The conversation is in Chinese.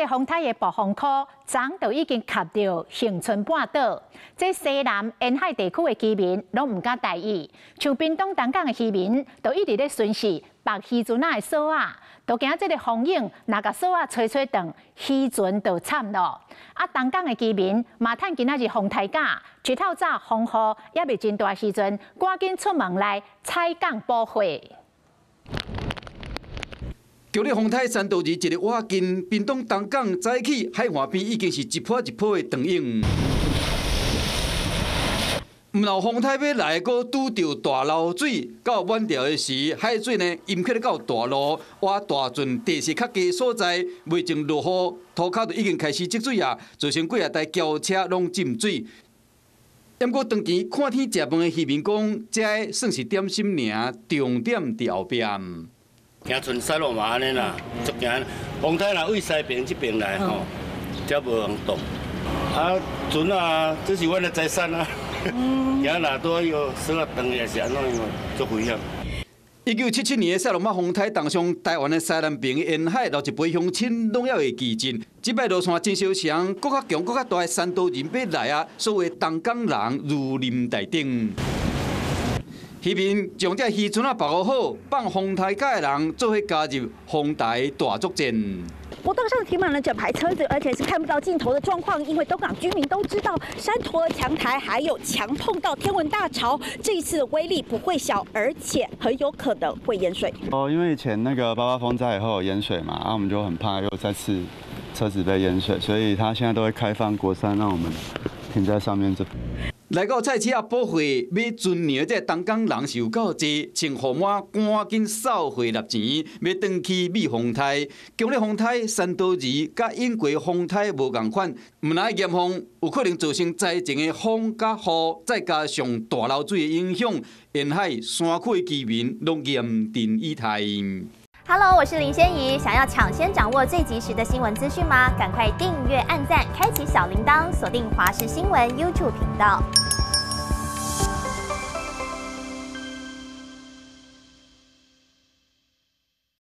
个风台的暴风区，昨就已经卡到恒春半岛。这西南沿海地区的居民拢唔敢大意，像屏东、东港的渔民，都一直咧巡视白渔船的锁啊，都惊这个风影若甲锁啊吹断，渔船就惨咯。啊，东港的居民嘛趁今仔日风台假，日头早风雨也未真大时阵，赶紧出门来采港捕货。今日风台3度2，一日瓦近屏东东港早起海岸边已经是一波一波的长影。唔闹风台要来，阁拄到大漏水，到满潮的时，海水呢淹去到大路，挖大圳地势较低所在，未曾落雨，土骹就已经开始积水啊，造成几台轿车拢浸水。不过长期看天食饭的渔民讲，这算是点心尔，重点伫后边。行船驶路嘛安尼啦，足惊。风台若为西边这边来吼，则无人动。啊，船啊，这是阮的财产啊。行若多有锁啊断也是安怎样，足危险。1977年的塞罗马风台当上台湾的西南边沿海留一杯乡亲拢要会记阵。这摆路线真小强，搁较强、搁较大的3度人要来啊，所谓东港人如临大顶。渔民将这渔船保护好，放风台假的人做伙加入风台大作战。坡道上停满了整排车子，而且是看不到尽头的状况。因为东港居民都知道，山驼、强台还有强碰到天文大潮，这一次的威力不会小，而且很有可能会淹水。因为以前那个88风灾以后有淹水嘛，然后我们就很怕又再次车子被淹水，所以他现在都会开放国三，让我们停在上面这。来到菜市啊补货，要存粮这东港人是有够济，请父母赶紧扫货纳钱，要转去美风台。今日风台3度2，甲英国风台无共款，唔来严风，有可能造成灾情的风甲雨，再加上大漏水的影响，沿海山区的居民拢严阵以待。Hello， 我是林仙怡。想要抢先掌握最及时的新闻资讯吗？赶快订阅、按赞、开启小铃铛，锁定华视新闻 YouTube 频道。